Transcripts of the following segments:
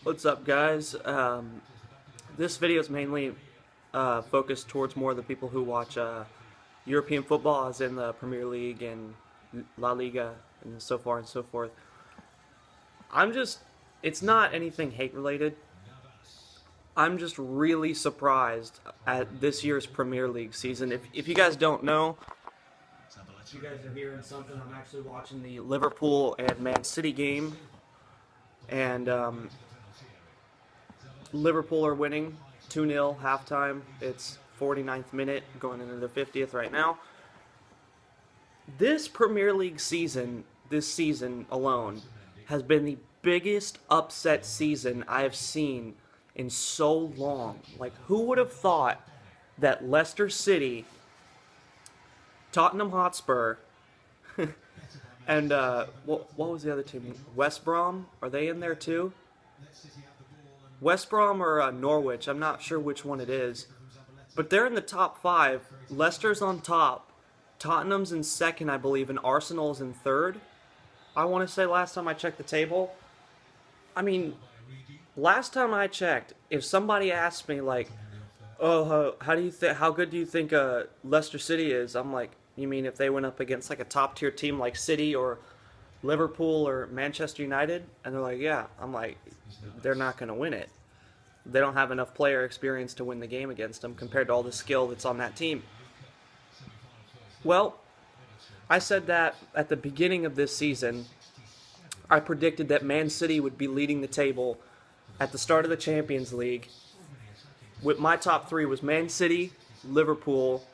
What's up, guys? This video is mainly focused towards more of the people who watch European football, as in the Premier League and La Liga and so far and so forth. I'm just, it's not anything hate related. I'm just really surprised at this year's Premier League season. If you guys don't know, if you guys are hearing something, I'm actually watching the Liverpool and Man City game, and Liverpool are winning 2-0 halftime. It's 49th minute, going into the 50th right now. This Premier League season, this season alone, has been the biggest upset season I have seen in so long. Like, who would have thought that Leicester City, Tottenham Hotspur, and what was the other team? West Brom? Are they in there too? West Brom or Norwich? I'm not sure which one it is. But they're in the top five. Leicester's on top. Tottenham's in second, I believe, and Arsenal's in third. I want to say last time I checked the table. I mean, last time I checked, if somebody asked me like, "Oh, how good do you think Leicester City is?" I'm like, "You mean if they went up against like a top tier team like City or Liverpool or Manchester United?" And they're like, "Yeah." I'm like, "They're not going to win it. They don't have enough player experience to win the game against them compared to all the skill that's on that team." Well, I said that at the beginning of this season. I predicted that Man City would be leading the table at the start of the Champions League. With my top three was Man City, Liverpool,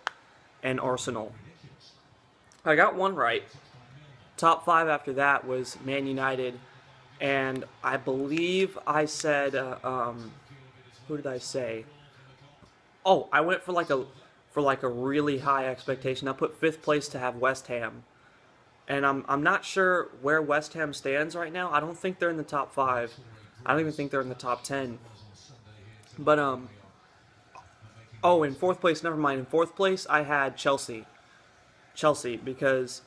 and Arsenal. I got one right. Top five after that was Man United, and I believe I said, who did I say? Oh, I went for like a really high expectation. I put fifth place to have West Ham. And I'm not sure where West Ham stands right now. I don't think they're in the top five. I don't even think they're in the top 10. But oh, in fourth place, never mind. In fourth place, I had Chelsea. Chelsea, because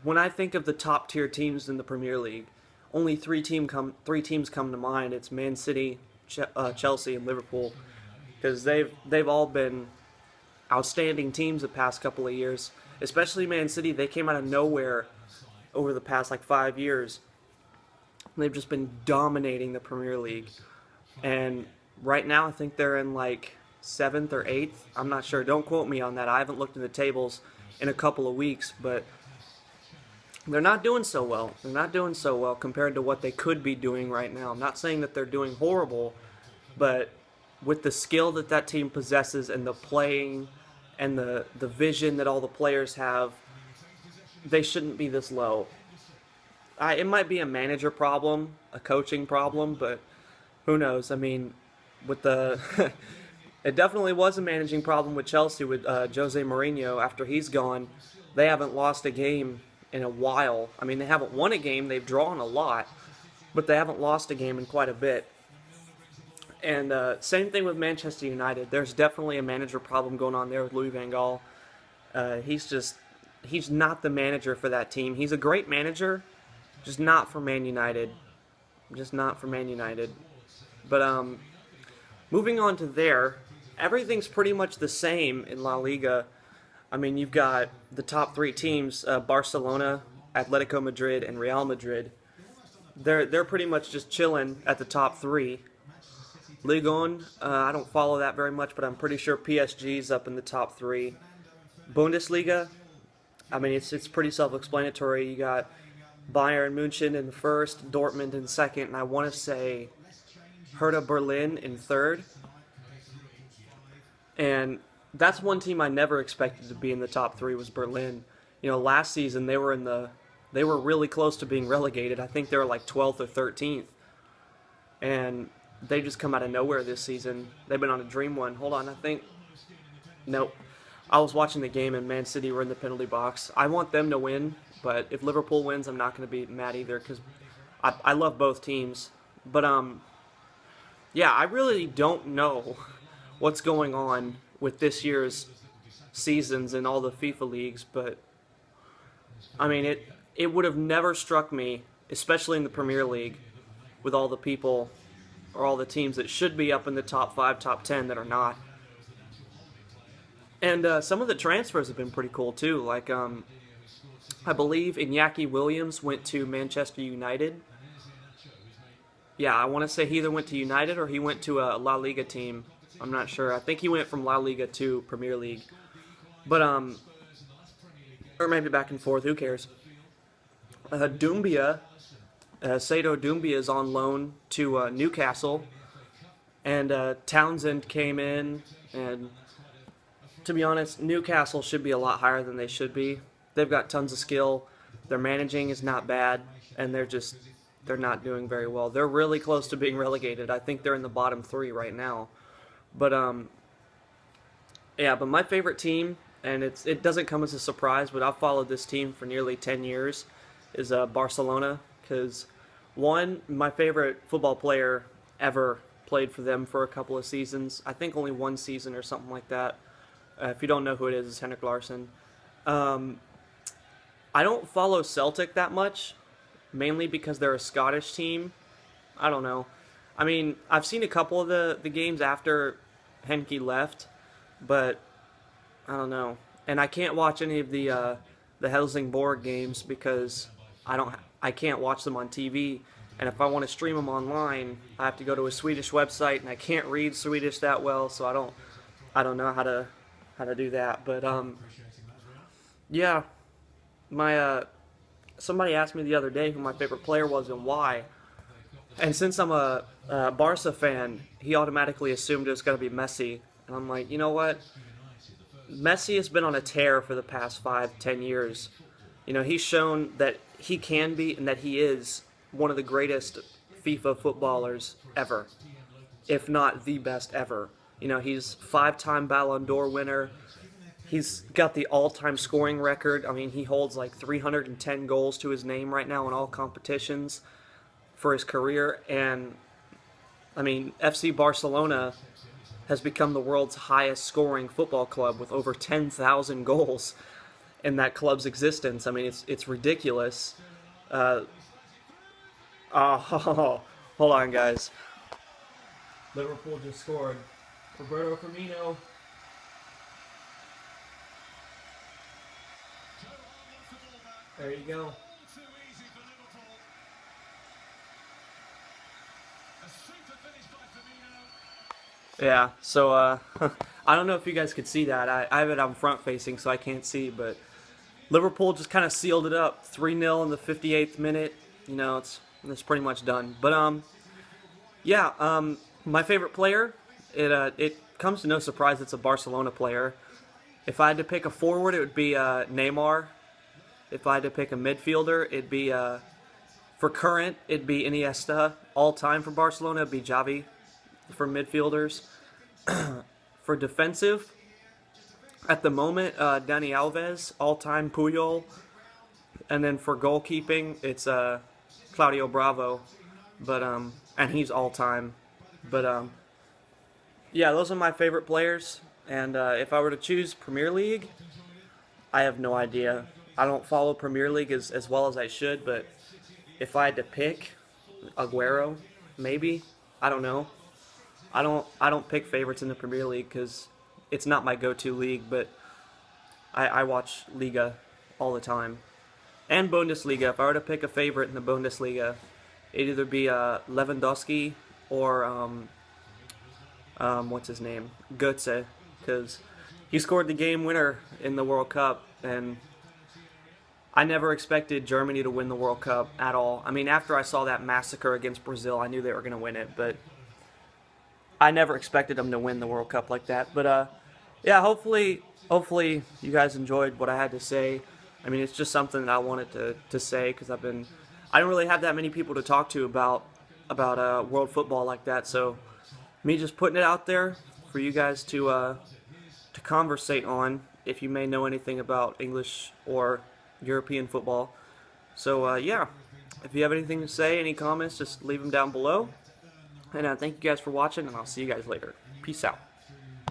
when I think of the top tier teams in the Premier League, only three teams come to mind. It's Man City, Chelsea, and Liverpool, because they've all been outstanding teams the past couple of years. Especially Man City, they came out of nowhere over the past like 5 years. They've just been dominating the Premier League. And right now I think they're in like 7th or 8th. I'm not sure. Don't quote me on that. I haven't looked at the tables in a couple of weeks, but they're not doing so well. They're not doing so well compared to what they could be doing right now. I'm not saying that they're doing horrible, but with the skill that team possesses and the playing and the vision that all the players have, they shouldn't be this low. It might be a manager problem, a coaching problem, but who knows? I mean, with the it definitely was a managing problem with Chelsea with Jose Mourinho. After he's gone, they haven't lost a game in a while. I mean, they haven't won a game. They've drawn a lot, but they haven't lost a game in quite a bit. And same thing with Manchester United. There's definitely a manager problem going on there with Louis van Gaal. He's not the manager for that team. He's a great manager, just not for Man United. Just not for Man United. But moving on to there, everything's pretty much the same in La Liga. I mean, you've got the top three teams, Barcelona, Atletico Madrid, and Real Madrid. They're pretty much just chilling at the top three. Ligue 1, I don't follow that very much, but I'm pretty sure PSG's up in the top three. Bundesliga, I mean, it's pretty self-explanatory. You got Bayern München in first, Dortmund in second, and I want to say Hertha Berlin in third. And that's one team I never expected to be in the top three was Berlin. You know, last season they were really close to being relegated. I think they were like 12th or 13th. And they just come out of nowhere this season. They've been on a dream run. Hold on, I think. Nope. I was watching the game and Man City were in the penalty box. I want them to win, but if Liverpool wins, I'm not going to be mad either because I love both teams. But yeah, I really don't know what's going on with this year's seasons in all the FIFA leagues. But I mean, it would have never struck me, especially in the Premier League, with all the people or all the teams that should be up in the top 5, top 10 that are not. And some of the transfers have been pretty cool too. Like I believe Iñaki Williams went to Manchester United. Yeah, I want to say he either went to United or he went to a La Liga team. I'm not sure. I think he went from La Liga to Premier League. But, or maybe back and forth, who cares? Doumbia, Seydou Doumbia is on loan to Newcastle. And Townsend came in, and to be honest, Newcastle should be a lot higher than they should be. They've got tons of skill. Their managing is not bad, and they're not doing very well. They're really close to being relegated. I think they're in the bottom 3 right now. But yeah, but my favorite team, and it doesn't come as a surprise, but I've followed this team for nearly 10 years, is Barcelona, because one, my favorite football player ever played for them for a couple of seasons. I think only one season or something like that. If you don't know who it is, it's Henrik Larsson. I don't follow Celtic that much, mainly because they're a Scottish team. I don't know. I mean, I've seen a couple of the games after Henke left, but I don't know. And I can't watch any of the Helsingborg games because I can't watch them on TV. And if I want to stream them online, I have to go to a Swedish website, and I can't read Swedish that well, so I don't know how to do that. But yeah, somebody asked me the other day who my favorite player was and why. And since I'm a Barca fan, he automatically assumed it was going to be Messi. And I'm like, you know what? Messi has been on a tear for the past 5-10 years. You know, he's shown that he can be and that he is one of the greatest FIFA footballers ever, if not the best ever. You know, he's 5-time Ballon d'Or winner. He's got the all-time scoring record. I mean, he holds like 310 goals to his name right now in all competitions for his career. And, I mean, FC Barcelona has become the world's highest scoring football club with over 10,000 goals in that club's existence. I mean, it's ridiculous. Hold on, guys. Liverpool just scored. Roberto Firmino. There you go. Yeah, so I don't know if you guys could see that. I have it on front facing, so I can't see, but Liverpool just kind of sealed it up. 3-0 in the 58th minute. You know, it's pretty much done. But yeah, my favorite player, it comes to no surprise it's a Barcelona player. If I had to pick a forward, it would be Neymar. If I had to pick a midfielder, it'd be for current, it'd be Iniesta. All time for Barcelona, it'd be Xavi. For midfielders. For defensive, at the moment, Dani Alves, all-time Puyol. And then for goalkeeping, it's Claudio Bravo, but and he's all-time. But yeah, those are my favorite players. And if I were to choose Premier League, I have no idea. I don't follow Premier League as well as I should, but if I had to pick, Aguero, maybe. I don't know. I don't pick favorites in the Premier League because it's not my go-to league, but I watch Liga all the time. And Bundesliga. If I were to pick a favorite in the Bundesliga, it'd either be Lewandowski or what's his name? Götze, because he scored the game winner in the World Cup, and I never expected Germany to win the World Cup at all. I mean, after I saw that massacre against Brazil, I knew they were going to win it, but I never expected them to win the World Cup like that. But yeah, hopefully you guys enjoyed what I had to say. I mean, it's just something that I wanted to say because I don't really have that many people to talk to about world football like that. So me just putting it out there for you guys to conversate on, if you may know anything about English or European football. So yeah, if you have anything to say, any comments, just leave them down below. And thank you guys for watching, and I'll see you guys later. Peace out.